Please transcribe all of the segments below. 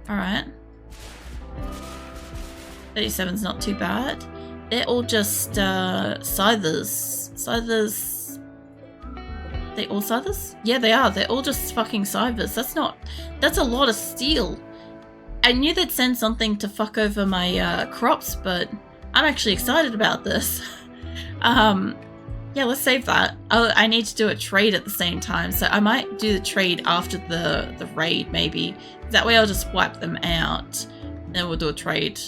Alright. 37's not too bad. They're all just scythers. Scythers. They all scythers? Yeah, they are. They're all just fucking scythers. That's a lot of steel. I knew they'd send something to fuck over my crops, but I'm actually excited about this. Yeah, let's save that. I need to do a trade at the same time, so I might do the trade after the raid, maybe. That way I'll just wipe them out, then we'll do a trade.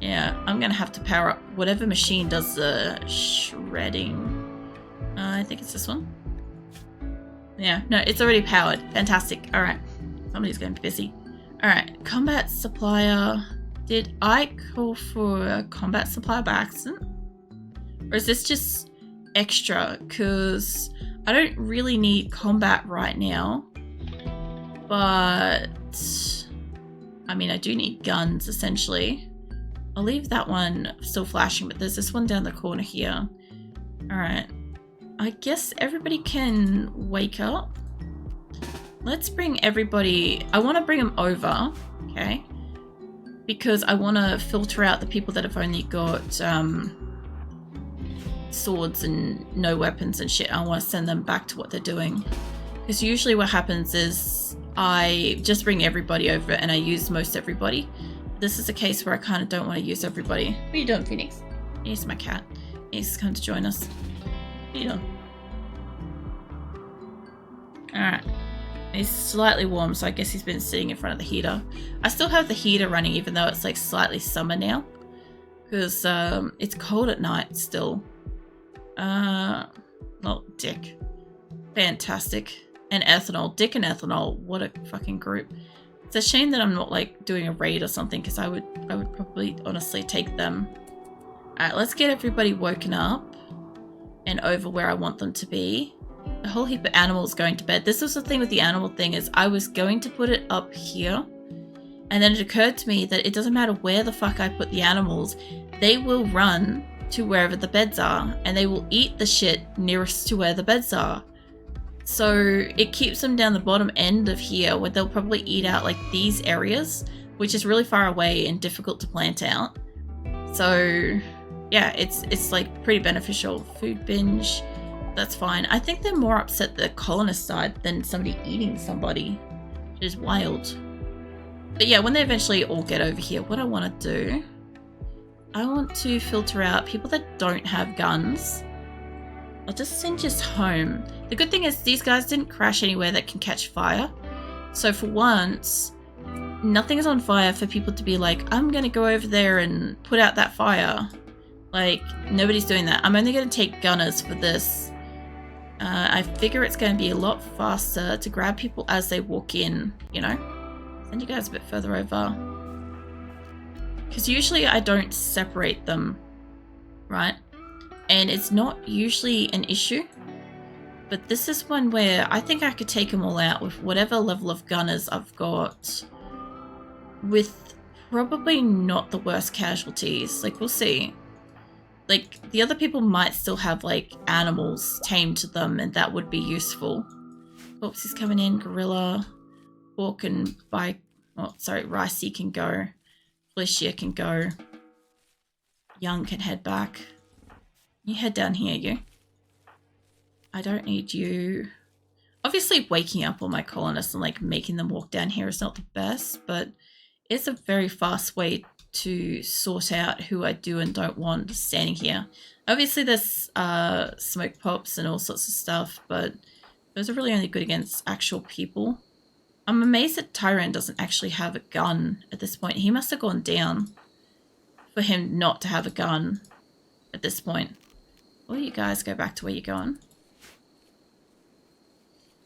Yeah, I'm gonna have to power up whatever machine does the shredding. I think it's this one. Yeah, no, it's already powered. Fantastic. Alright, somebody's going to be busy. Alright, combat supplier. Did I call for a combat supplier by accident? Or is this just extra? Because I don't really need combat right now. But I mean, I do need guns, essentially. I'll leave that one still flashing, but there's this one down the corner here. Alright. I guess everybody can wake up. Let's bring everybody... I want to bring them over, okay? Because I want to filter out the people that have only got swords and no weapons and shit. I want to send them back to what they're doing. Because usually what happens is I just bring everybody over and I use most everybody. This is a case where I kind of don't want to use everybody. What are you doing, Phoenix? Here's my cat. He's come to join us. What are you doing? Alright. He's slightly warm, so I guess he's been sitting in front of the heater. I still have the heater running, even though it's like slightly summer now. Because it's cold at night still. Well, Dick. Fantastic. And Ethanol. Dick and Ethanol. What a fucking group. It's a shame that I'm not like doing a raid or something, because I would probably honestly take them. Alright, let's get everybody woken up and over where I want them to be. A whole heap of animals going to bed. This was the thing with the animal thing, is I was going to put it up here, and then it occurred to me that it doesn't matter where the fuck I put the animals, they will run to wherever the beds are, and they will eat the shit nearest to where the beds are. So it keeps them down the bottom end of here, where they'll probably eat out like these areas, which is really far away and difficult to plant out. So yeah, it's like pretty beneficial. Food binge, that's fine. I think they're more upset the colonist side than somebody eating somebody, which is wild. But yeah, when they eventually all get over here, what I want to do, I want to filter out people that don't have guns. I'll just send you home. The good thing is these guys didn't crash anywhere that can catch fire. So for once, nothing is on fire for people to be like, I'm going to go over there and put out that fire. Like, nobody's doing that. I'm only going to take gunners for this. I figure it's going to be a lot faster to grab people as they walk in, you know? Send you guys a bit further over. Because usually I don't separate them, right? And it's not usually an issue. But this is one where I think I could take them all out with whatever level of gunners I've got. With probably not the worst casualties. Like, we'll see. Like, the other people might still have, like, animals tamed to them, and that would be useful. Oops, he's coming in. Gorilla. Hawk and Ricey can go. Felicia can go. Young can head back. You head down here, you. I don't need you. Obviously, waking up all my colonists and, like, making them walk down here is not the best, but it's a very fast way to sort out who I do and don't want standing here. Obviously, there's smoke pops and all sorts of stuff, but those are really only good against actual people. I'm amazed that Tyran doesn't actually have a gun at this point. He must have gone down for him not to have a gun at this point. Will you guys go back to where you're going?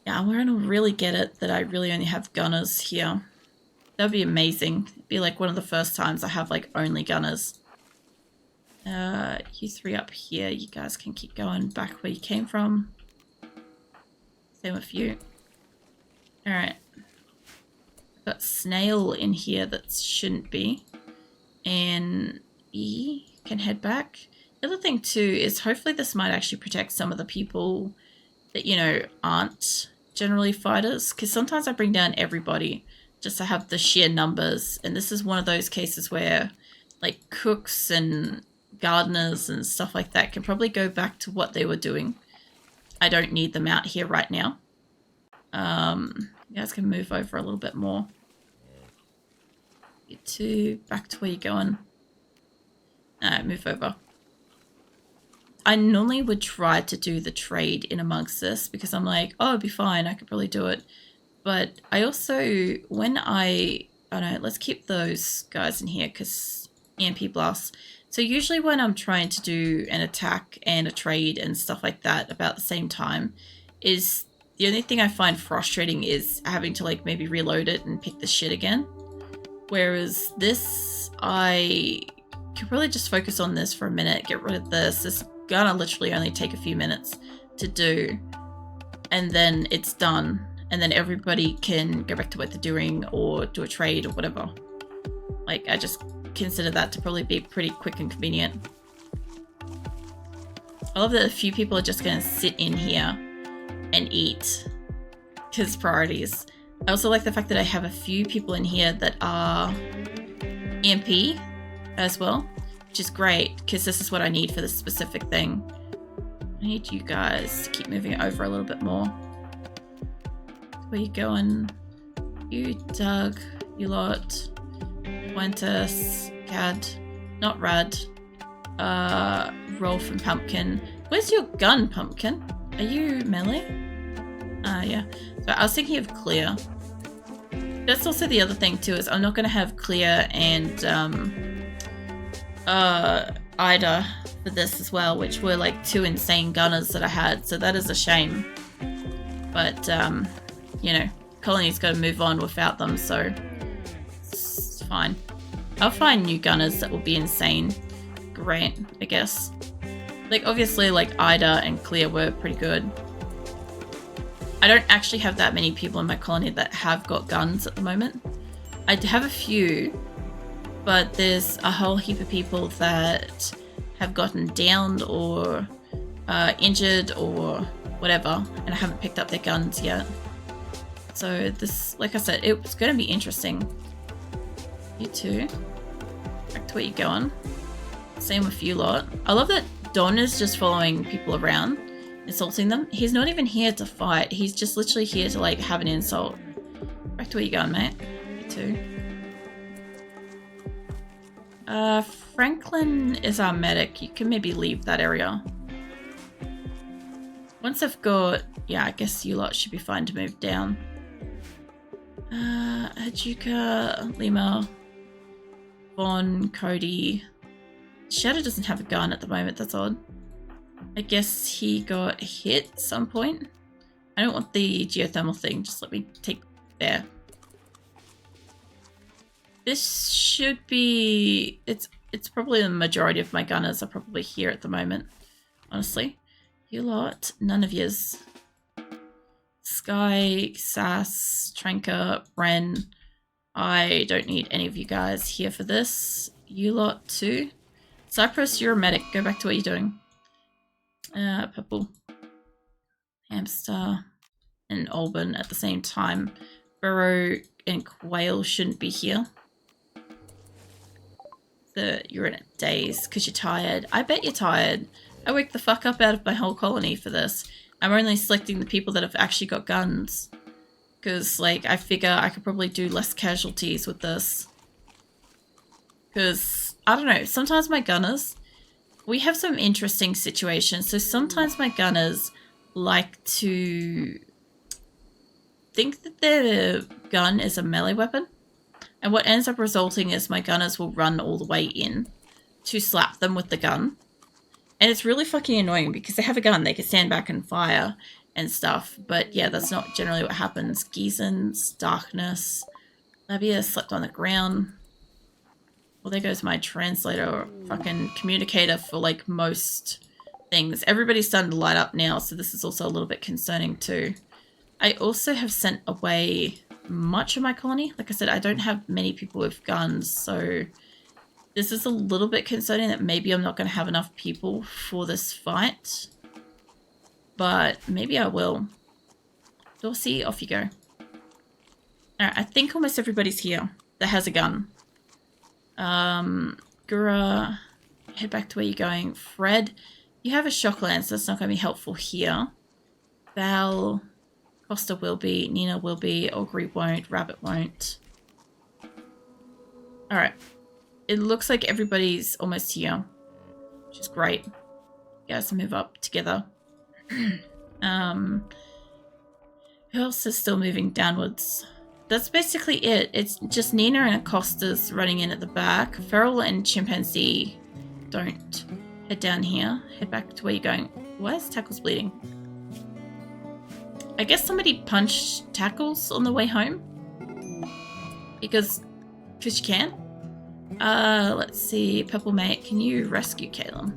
Yeah, I'm going to really get it that I really only have gunners here. That would be amazing. It'd be like one of the first times I have like only gunners. You three up here, you guys can keep going back where you came from. Same with you. Alright. Got Snail in here that shouldn't be. And E can head back. The other thing too is hopefully this might actually protect some of the people that, you know, aren't generally fighters. Because sometimes I bring down everybody just to have the sheer numbers. And this is one of those cases where like cooks and gardeners and stuff like that can probably go back to what they were doing. I don't need them out here right now. You guys can move over a little bit more. You two, back to where you're going. Move over. I normally would try to do the trade in amongst this because I'm like, oh, it'd be fine. I could probably do it. But I also, when I don't know, let's keep those guys in here because EMP blasts. So usually when I'm trying to do an attack and a trade and stuff like that about the same time, is the only thing I find frustrating is having to like maybe reload it and pick the shit again. Whereas this, I could really just focus on this for a minute, get rid of this. This is gonna literally only take a few minutes to do, and then it's done. And then everybody can go back to what they're doing or do a trade or whatever. Like, I just consider that to probably be pretty quick and convenient. I love that a few people are just going to sit in here and eat because priorities. I also like the fact that I have a few people in here that are EMP as well, which is great because this is what I need for this specific thing. I need you guys to keep moving it over a little bit more. Where you going? You, Doug, you lot, Fuentes, Cad, not Rad, Rolf and Pumpkin. Where's your gun, Pumpkin? Are you melee? Yeah. So I was thinking of Clear. That's also the other thing too, is I'm not going to have Clear and Ida for this as well, which were like two insane gunners that I had, so that is a shame. But, you know, Colony's got to move on without them, so it's fine. I'll find new gunners that will be insane. Great, I guess. Like, obviously, like, Ida and Clear were pretty good. I don't actually have that many people in my colony that have got guns at the moment. I have a few, but there's a whole heap of people that have gotten downed or injured or whatever, and I haven't picked up their guns yet. So this, like I said, it was going to be interesting. You two, back to where you're going. Same with you lot. I love that Don is just following people around, insulting them. He's not even here to fight. He's just literally here to like have an insult. Back to where you're going, mate. You two. Franklin is our medic. You can maybe leave that area. Once I've got, yeah, I guess you lot should be fine to move down. Hajuka, Lima, Vaughn, Cody. Shadow doesn't have a gun at the moment, that's odd. I guess he got hit at some point. I don't want the geothermal thing, just let me take there. This should be, it's probably the majority of my gunners are probably here at the moment, honestly. You lot, none of yous. Sky, Sass, Tranka, Ren. I don't need any of you guys here for this. You lot too. Cypress, you're a medic. Go back to what you're doing. Purple. Hamster and Alban at the same time. Burrow and Quail shouldn't be here. You're in a daze because you're tired. I bet you're tired. I wake the fuck up out of my whole colony for this. I'm only selecting the people that have actually got guns. Because, like, I figure I could probably do less casualties with this. Because, I don't know, sometimes my gunners, we have some interesting situations. So sometimes my gunners like to think that their gun is a melee weapon. And what ends up resulting is my gunners will run all the way in to slap them with the gun. And it's really fucking annoying because they have a gun. They can stand back and fire and stuff. But yeah, that's not generally what happens. Geeson's, Darkness. Labia slept on the ground. Well, there goes my translator or fucking communicator for like most things. Everybody's starting to light up now, so this is also a little bit concerning too. I also have sent away much of my colony. Like I said, I don't have many people with guns, so this is a little bit concerning that maybe I'm not going to have enough people for this fight. But maybe I will. Dorsey, off you go. Alright, I think almost everybody's here that has a gun. Gura, head back to where you're going. Fred, you have a shock lance, so that's not going to be helpful here. Val, Costa will be, Nina will be, Augury won't, Rabbit won't. Alright. It looks like everybody's almost here, which is great. You guys move up together. Who else is still moving downwards? That's basically it. It's just Nina and Acosta's running in at the back. Feral and Chimpanzee don't head down here. Head back to where you're going. Why is Tackles bleeding? I guess somebody punched Tackles on the way home. Because you can. Let's see. Purple Mate, can you rescue Caleb?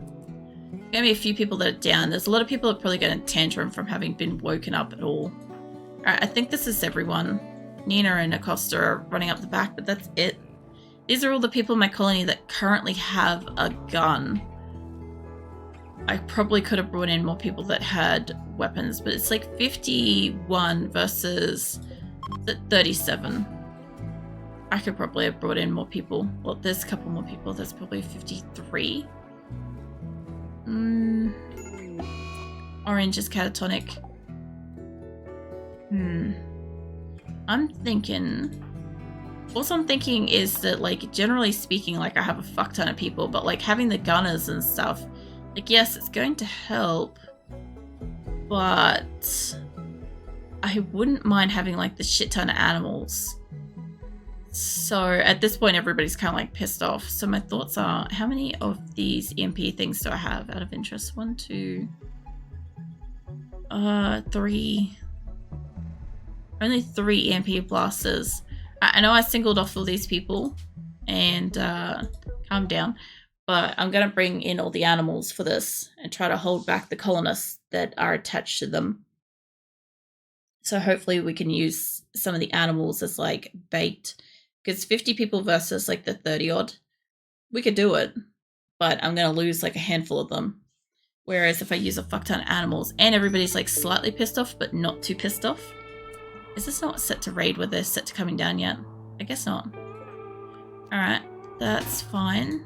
Gonna be a few people that are down. There's a lot of people that are probably going to tantrum from having been woken up at all. Alright, I think this is everyone. Nina and Acosta are running up the back, but that's it. These are all the people in my colony that currently have a gun. I probably could have brought in more people that had weapons, but it's like 51 versus 37. I could probably have brought in more people. Well, there's a couple more people. There's probably 53. Orange is catatonic. I'm thinking... Also, I'm thinking is that, like, generally speaking, like, I have a fuck ton of people, but, like, having the gunners and stuff, like, yes, it's going to help, but I wouldn't mind having, like, the shit ton of animals. So, at this point, everybody's kind of, like, pissed off. So, my thoughts are, how many of these EMP things do I have out of interest? 1, 2... 3... Only 3 EMP blasters. I know I singled off all these people and calm down, but I'm going to bring in all the animals for this and try to hold back the colonists that are attached to them. So hopefully we can use some of the animals as like bait, because 50 people versus like the 30 odd, we could do it, but I'm going to lose like a handful of them. Whereas if I use a fuck ton of animals and everybody's like slightly pissed off, but not too pissed off. Is this not set to raid where they're set to coming down yet? I guess not. Alright, that's fine.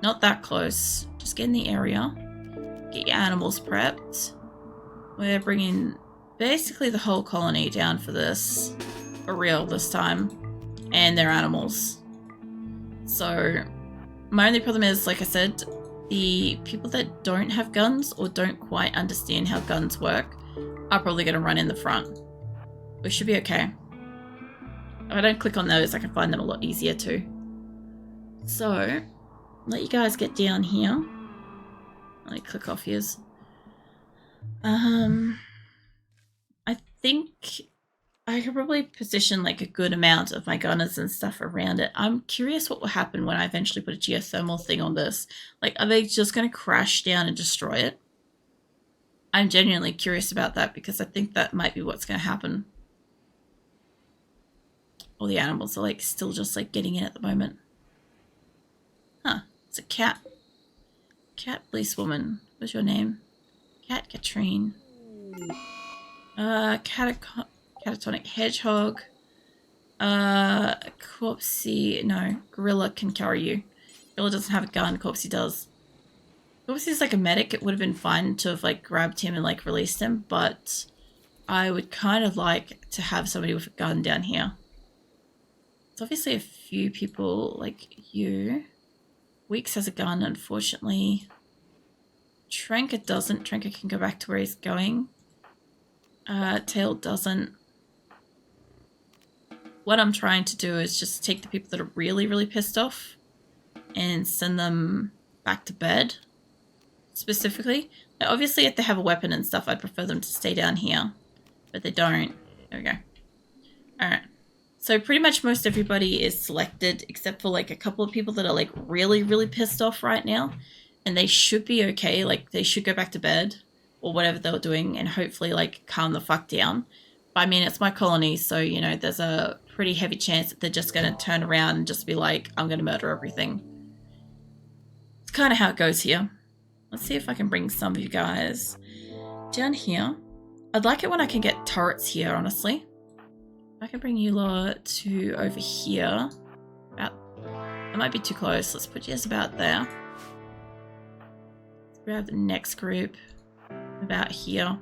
Not that close. Just get in the area. Get your animals prepped. We're bringing basically the whole colony down for this. For real this time. And their animals. So, my only problem is, like I said, the people that don't have guns or don't quite understand how guns work are probably going to run in the front. We should be okay. If I don't click on those, I can find them a lot easier too. So, let you guys get down here. Let me click off yours. I think I could probably position like a good amount of my gunners and stuff around it. I'm curious what will happen when I eventually put a geothermal thing on this. Like, are they just going to crash down and destroy it? I'm genuinely curious about that because I think that might be what's going to happen. All the animals are like still just like getting in at the moment. Huh, it's a cat. Cat police woman. What's your name? Cat Katrine. Catatonic hedgehog. Corpsey. No, gorilla can carry you. Gorilla doesn't have a gun. Corpsey does. Corpsey's like a medic. It would have been fine to have like grabbed him and like released him, but I would kind of like to have somebody with a gun down here. It's obviously a few people like you. Weeks has a gun, unfortunately. Tranker doesn't. Tranker can go back to where he's going. Tail doesn't. What I'm trying to do is just take the people that are really, really pissed off and send them back to bed. Specifically. Now, obviously, if they have a weapon and stuff, I'd prefer them to stay down here. But they don't. There we go. Alright. So pretty much most everybody is selected, except for like a couple of people that are like really, really pissed off right now. And they should be okay. Like, they should go back to bed or whatever they were doing and hopefully like calm the fuck down. But I mean, it's my colony, so, you know, there's a pretty heavy chance that they're just going to turn around and just be like, I'm going to murder everything. It's kind of how it goes here. Let's see if I can bring some of you guys down here. I'd like it when I can get turrets here, honestly. I can bring you lot to over here. About, that might be too close. Let's put you as about there. Let's grab the next group about here.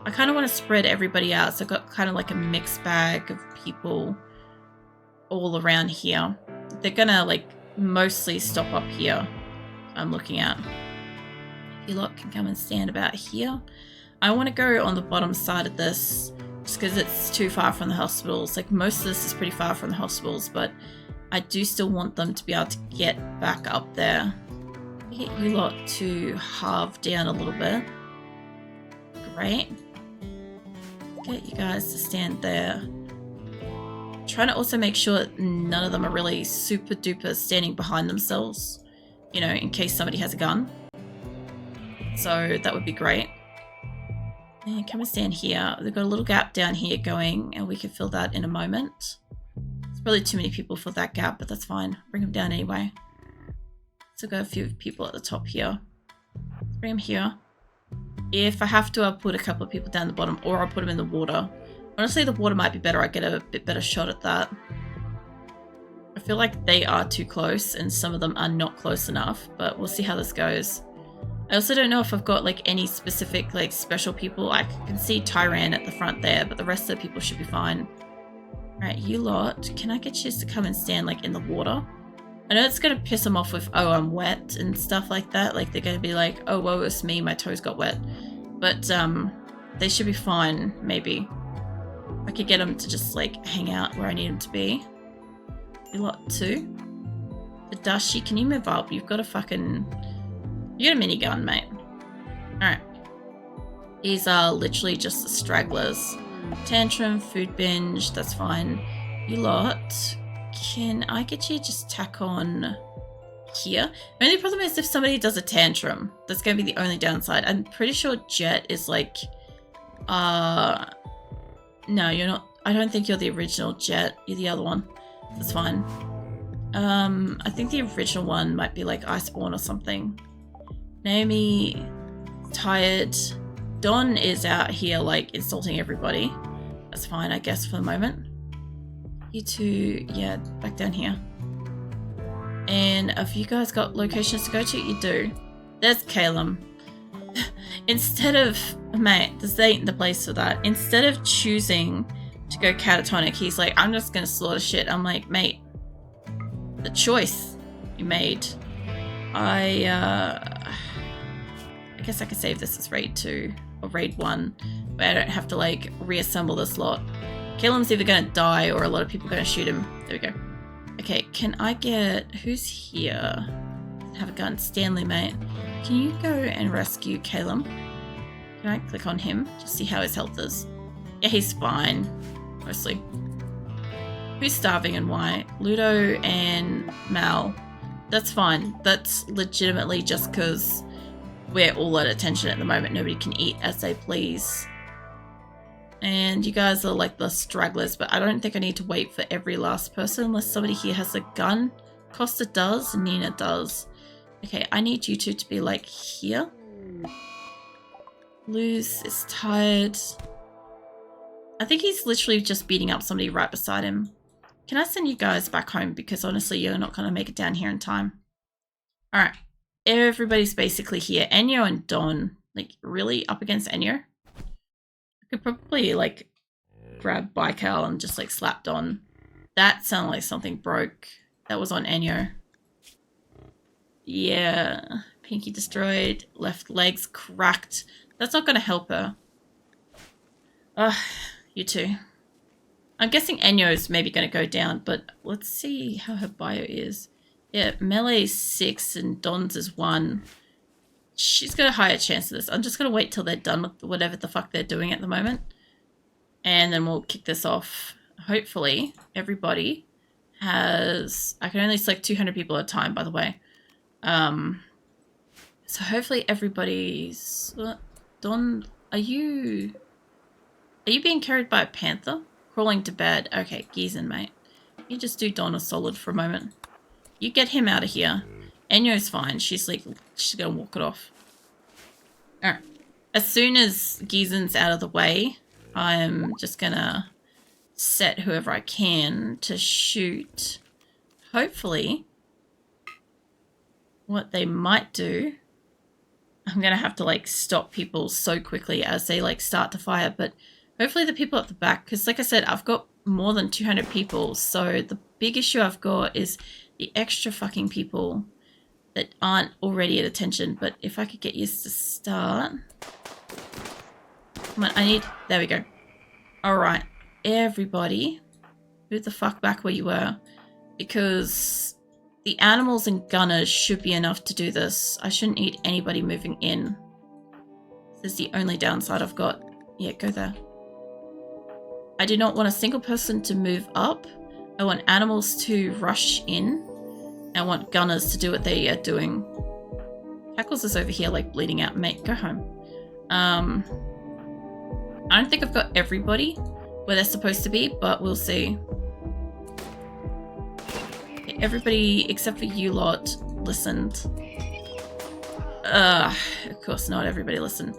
I kind of want to spread everybody out, so I've got kind of like a mixed bag of people all around here. They're gonna like mostly stop up here. I'm looking at. You lot can come and stand about here. I want to go on the bottom side of this just because it's too far from the hospitals. Like most of this is pretty far from the hospitals, but I do still want them to be able to get back up there. Get you lot to halve down a little bit. Great. Get you guys to stand there. Trying to also make sure that none of them are really super duper standing behind themselves, you know, in case somebody has a gun. So that would be great. And come and stand here. They've got a little gap down here going, and we can fill that in a moment. It's probably too many people for that gap, but that's fine. Bring them down anyway. So got a few people at the top here. Let's bring them here. If I have to, I'll put a couple of people down the bottom, or I'll put them in the water. Honestly, the water might be better. I get a bit better shot at that. I feel like they are too close, and some of them are not close enough, but we'll see how this goes. I also don't know if I've got like any specific like special people. I can see Tyran at the front there, but the rest of the people should be fine. Alright, you lot, can I get you to come and stand like in the water? I know it's going to piss them off with, oh, I'm wet and stuff like that. Like they're going to be like, oh, woe is me, my toes got wet. But they should be fine, maybe. I could get them to just like hang out where I need them to be. You lot too. The Dashi, can you move up? You've got a fucking... You got a minigun, mate. Alright. These are literally just the stragglers. Tantrum, food binge, that's fine. You lot, can I get you to just tack on here? The only problem is if somebody does a tantrum. That's going to be the only downside. I'm pretty sure Jet is like... No, you're not. I don't think you're the original Jet. You're the other one. That's fine. I think the original one might be like Iceborne or something. Naomi, tired. Don is out here like insulting everybody. That's fine, I guess, for the moment. You two, yeah, back down here. And have you guys got locations to go to? You do. There's Calum. Instead of, mate, this ain't the place for that. Instead of choosing to go catatonic, he's like, I'm just gonna slaughter shit. I'm like, mate, the choice you made. I guess I could save this as raid 2 or raid 1, but I don't have to like reassemble this lot. Calum's either gonna die or a lot of people are gonna shoot him. There we go. Okay, can I get, who's here? Have a gun. Stanley, mate. Can you go and rescue Calum? Can I click on him to see how his health is? Yeah, he's fine. Mostly. Who's starving and why? Ludo and Mal. That's fine. That's legitimately just because we're all at attention at the moment. Nobody can eat as they please. And you guys are like the stragglers, but I don't think I need to wait for every last person unless somebody here has a gun. Costa does, Nina does. Okay, I need you two to be like here. Luz is tired. I think he's literally just beating up somebody right beside him. Can I send you guys back home? Because honestly, you're not going to make it down here in time. Alright. Everybody's basically here. Enyo and Don. Like, really? Up against Enyo? I could probably, like, grab Baikal and just, like, slap Don. That sounded like something broke. That was on Enyo. Yeah. Pinky destroyed. Left legs cracked. That's not going to help her. Ugh. You two. I'm guessing Enyo's maybe going to go down, but let's see how her bio is. Yeah, melee's 6 and Don's is 1. She's got a higher chance of this. I'm just going to wait till they're done with whatever the fuck they're doing at the moment. And then we'll kick this off. Hopefully, everybody has... I can only select 200 people at a time, by the way. So hopefully everybody's... Don, are you being carried by a panther? Crawling to bed. Okay, Gizan, mate. You just do Don a solid for a moment. You get him out of here. Enyo's fine. She's like, she's gonna walk it off. Alright. As soon as Gizan's out of the way, I'm just gonna set whoever I can to shoot. Hopefully, what they might do, I'm gonna have to like stop people so quickly as they like start to fire, but hopefully the people at the back, because like I said, I've got more than 200 people, so the big issue I've got is the extra fucking people that aren't already at attention. But if I could get used to start. Come on, I need, there we go. Alright, everybody, move the fuck back where you were, because the animals and gunners should be enough to do this. I shouldn't need anybody moving in. This is the only downside I've got. Yeah, go there. I do not want a single person to move up. I want animals to rush in. I want gunners to do what they are doing. Hackles is over here like bleeding out. Mate, go home. I don't think I've got everybody where they're supposed to be, but we'll see. Okay, everybody except for you lot listened. Of course not everybody listened.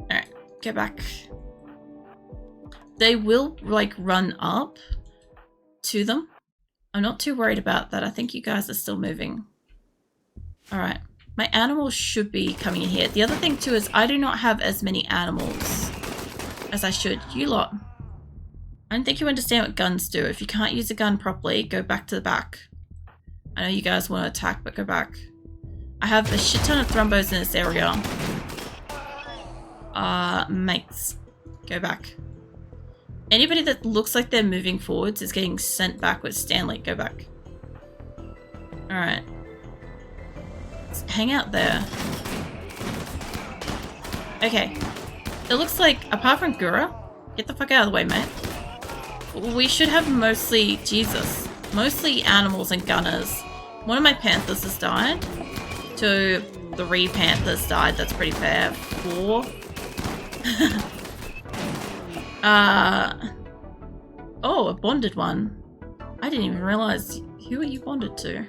Alright, go back. They will like run up to them. I'm not too worried about that. I think you guys are still moving. Alright. My animals should be coming in here. The other thing too is I do not have as many animals as I should. You lot. I don't think you understand what guns do. If you can't use a gun properly, go back to the back. I know you guys want to attack, but go back. I have a shit ton of thrombos in this area. Mates. Go back. Anybody that looks like they're moving forwards is getting sent backwards. Stanley, go back. Alright. Hang out there. Okay. It looks like, apart from Gura, get the fuck out of the way, mate. We should have mostly, Jesus, mostly animals and gunners. One of my panthers has died. 3 panthers died. That's pretty fair. 4. Oh, a bonded one. I didn't even realize. Who are you bonded to?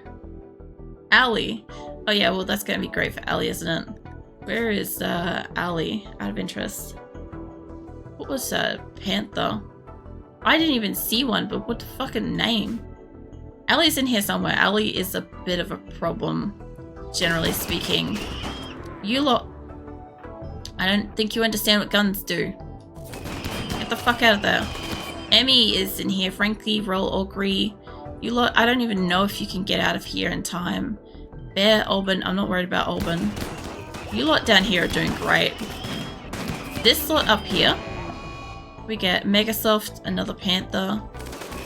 Allie. Oh yeah, well that's gonna be great for Allie, isn't it? Where is Allie? Out of interest. What was panther? I didn't even see one, but what the fucking name? Allie's in here somewhere. Allie is a bit of a problem, generally speaking. You lot. I don't think you understand what guns do. Get the fuck out of there. Emmy is in here. Frankly, roll augury. You lot, I don't even know if you can get out of here in time. Bear, Alban, I'm not worried about Alban. You lot down here are doing great. This lot up here, we get Megasoft, another panther.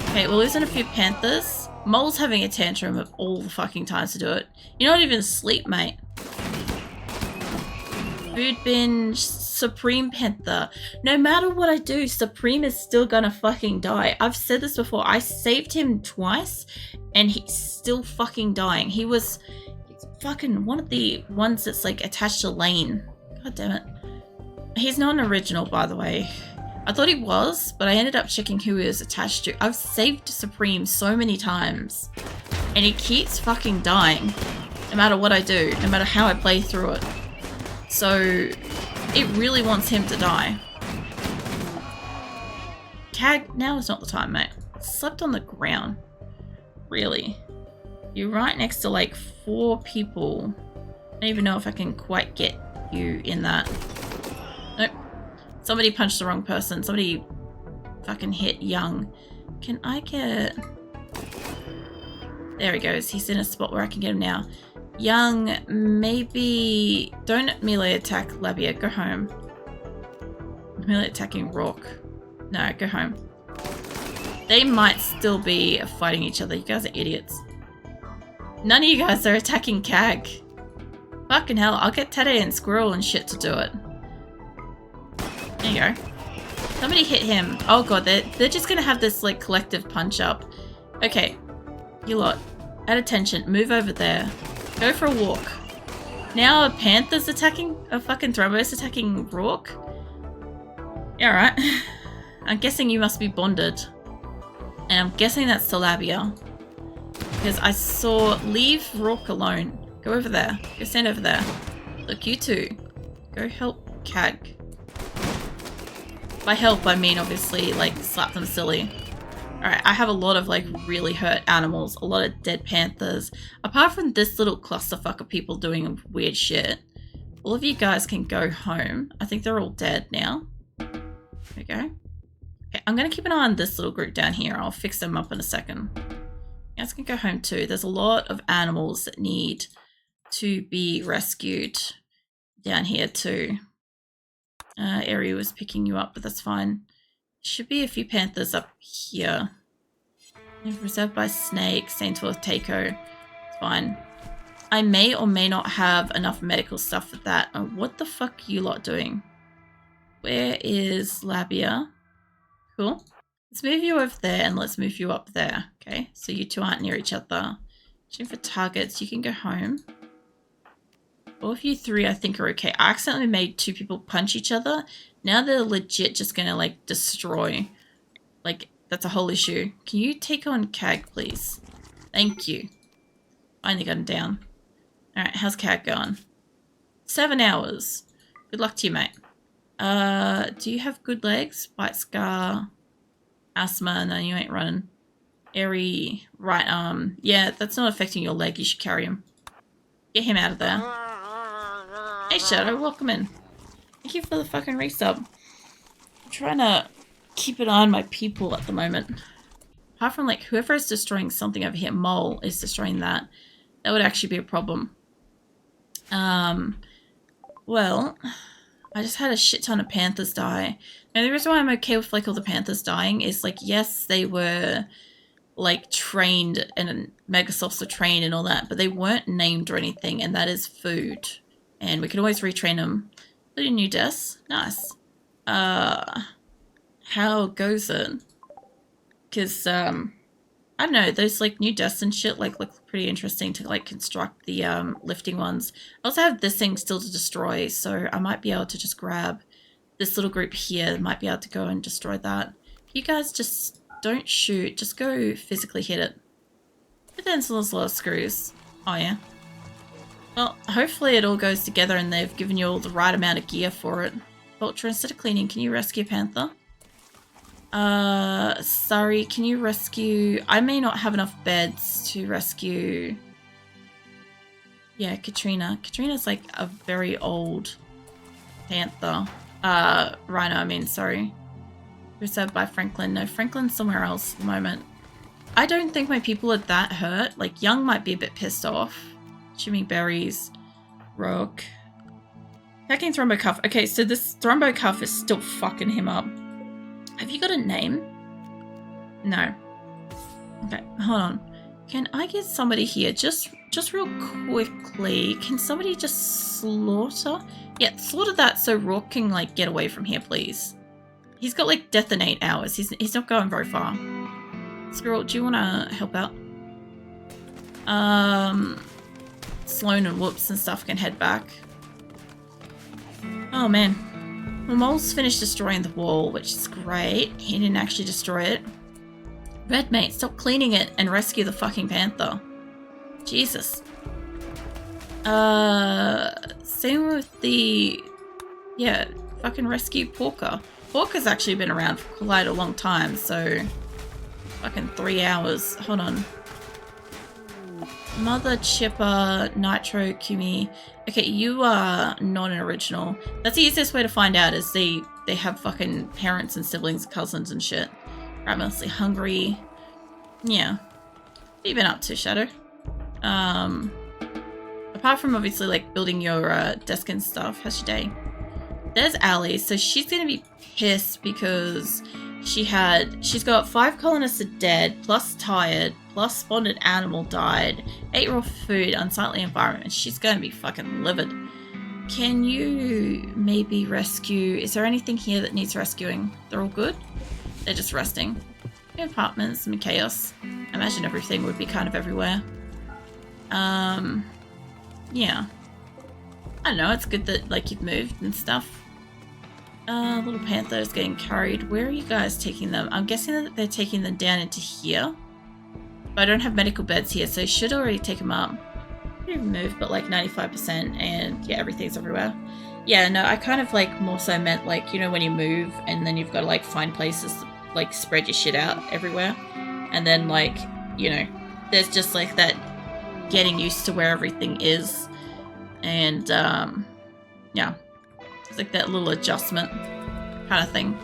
Okay, we're losing a few panthers. Mole's having a tantrum of all the fucking times to do it. You're not even asleep, mate. Food binge, Supreme Panther. No matter what I do, Supreme is still gonna fucking die. I've said this before. I saved him twice and he's still fucking dying. He's fucking one of the ones that's like attached to Lane. God damn it. He's not an original, by the way. I thought he was, but I ended up checking who he was attached to. I've saved Supreme so many times and he keeps fucking dying no matter what I do, no matter how I play through it. So it really wants him to die. Cag, now is not the time, mate. Slept on the ground. Really? You're right next to like 4 people. I don't even know if I can quite get you in that. Nope. Somebody punched the wrong person. Somebody fucking hit Young. Can I get... There he goes. He's in a spot where I can get him now. Young, maybe... Don't melee attack Labia. Go home. Melee attacking Rourke. No, go home. They might still be fighting each other. You guys are idiots. None of you guys are attacking Cag. Fucking hell. I'll get Teddy and Squirrel and shit to do it. There you go. Somebody hit him. Oh god, they're just gonna have this like collective punch up. Okay. You lot. At attention. Move over there. Go for a walk. Now a panther's attacking, a fucking Throbos attacking Rourke. Yeah, alright. I'm guessing you must be bonded. And I'm guessing that's Talabia. Because I saw, leave Rourke alone. Go over there. Go stand over there. Look, you two. Go help Cag. By help, I mean obviously like slap them silly. Alright, I have a lot of like really hurt animals, a lot of dead panthers. Apart from this little clusterfuck of people doing weird shit, all of you guys can go home. I think they're all dead now. There we go. Okay, I'm going to keep an eye on this little group down here. I'll fix them up in a second. You guys can go home too. There's a lot of animals that need to be rescued down here too. Area was picking you up, but that's fine. Should be a few panthers up here. Reserved by Snake, Saintsworth, Takeo. It's fine. I may or may not have enough medical stuff for that. Oh, what the fuck are you lot doing? Where is Labia? Cool. Let's move you over there and let's move you up there. Okay, so you two aren't near each other. Checking for targets. You can go home. All of you three I think are okay. I accidentally made two people punch each other. Now they're legit just gonna like destroy. Like, that's a whole issue. Can you take on Cag, please? Thank you. Finally got him down. Alright, how's Cag going? 7 hours. Good luck to you, mate. Do you have good legs? Bite scar. Asthma. No, you ain't running. Airy right arm. Yeah, that's not affecting your leg. You should carry him. Get him out of there. Hey, Shadow. Welcome in. Thank you for the fucking resub. I'm trying to keep an eye on my people at the moment. Apart from, like, whoever is destroying something over here, Mole is destroying that. That would actually be a problem. Well, I just had a shit ton of panthers die. Now, the reason why I'm okay with, like, all the panthers dying is, like, yes, they were, like, trained and Megasofts are trained and all that, but they weren't named or anything, and that is food. And we can always retrain them. Little new deaths. Nice. How goes it? Because, I don't know, those, like, new deaths and shit, like, look pretty interesting to, like, construct the, lifting ones. I also have this thing still to destroy, so I might be able to just grab this little group here. Might be able to go and destroy that. You guys just don't shoot. Just go physically hit it. But then there's a lot of screws. Oh, yeah. Well, hopefully it all goes together and they've given you all the right amount of gear for it. Vulture, instead of cleaning, can you rescue Panther? Sorry, can you rescue... I may not have enough beds to rescue... Yeah, Katrina. Katrina's like a very old Panther. Rhino, I mean, sorry. Reserved by Franklin. No, Franklin's somewhere else at the moment. I don't think my people are that hurt. Like, Young might be a bit pissed off. Jimmy Berries. Rook. Hacking Thrombocuff. Okay, so this Thrombocuff is still fucking him up. Have you got a name? No. Okay, hold on. Can I get somebody here? Just real quickly. Can somebody just slaughter? Yeah, slaughter that so Rook can, like, get away from here, please. He's got, like, death in 8 hours. He's not going very far. Squirrel, do you want to help out? Sloan and Whoops and stuff can head back. Oh, man. Well, Mole's finished destroying the wall, which is great. He didn't actually destroy it. Red mate, stop cleaning it and rescue the fucking panther. Jesus. Same with the... Yeah, fucking rescue Porker. Porker's actually been around for quite a long time, so... Fucking 3 hours. Hold on. Mother, Chipper, Nitro, Kumi. Okay, you are not an original. That's the easiest way to find out is they have fucking parents and siblings, cousins and shit. Right, mostly hungry. Yeah. What have you been up to, Shadow? Apart from obviously like building your desk and stuff, how's your day? There's Allie, so she's gonna be pissed because she's got 5 colonists are dead, plus tired, plus spotted animal died, 8 raw food, unsightly environment, and she's gonna be fucking livid. Can you maybe rescue... Is there anything here that needs rescuing? They're all good? They're just resting. Apartments, some chaos. I imagine everything would be kind of everywhere. Yeah. I don't know, it's good that, like, you've moved and stuff. Little Panther is getting carried. Where are you guys taking them? I'm guessing that they're taking them down into here. But I don't have medical beds here, so I should already take them up. You've moved, but like 95%, and yeah, everything's everywhere. Yeah, no, I kind of like more so meant like, you know, when you move and then you've got to like find places to like spread your shit out everywhere. And then, like, you know, there's just like that getting used to where everything is. And, yeah, it's like that little adjustment kind of thing.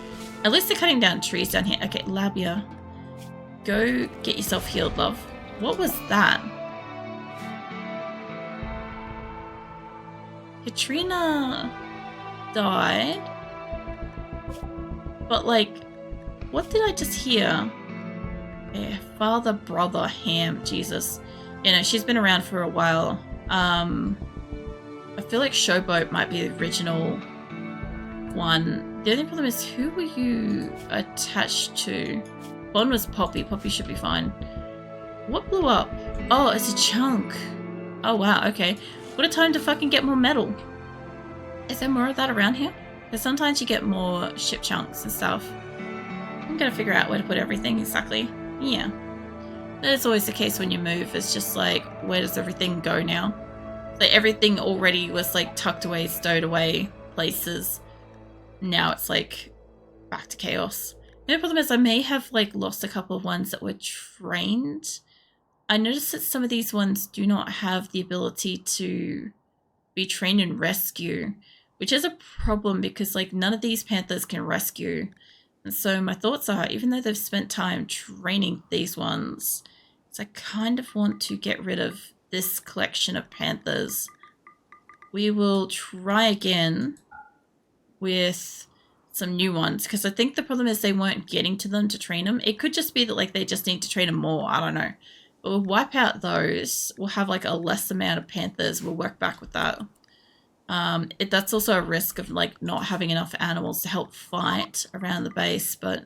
At least they're cutting down trees down here. Okay, Labia, go get yourself healed, love. What was that? Katrina died. But, like, what did I just hear? Yeah, father, brother, Ham, Jesus. You know, she's been around for a while. I feel like Showboat might be the original one. The only problem is, who were you attached to? Bond was Poppy. Poppy should be fine. What blew up? Oh, it's a chunk. Oh, wow, okay. What a time to fucking get more metal. Is there more of that around here? Because sometimes you get more ship chunks and stuff. I'm gonna figure out where to put everything exactly. Yeah. That's always the case when you move. It's just like, where does everything go now? Like, everything already was like tucked away, stowed away places. Now it's like back to chaos. The problem is I may have like lost a couple of ones that were trained. I noticed that some of these ones do not have the ability to be trained in rescue, which is a problem because like none of these panthers can rescue. And so my thoughts are, even though they've spent time training these ones, so I kind of want to get rid of this collection of panthers. We will try again with some new ones, because I think the problem is they weren't getting to them to train them. It could just be that like they just need to train them more. I don't know. But we'll wipe out those. We'll have like a less amount of panthers. We'll work back with that. That's also a risk of like not having enough animals to help fight around the base, but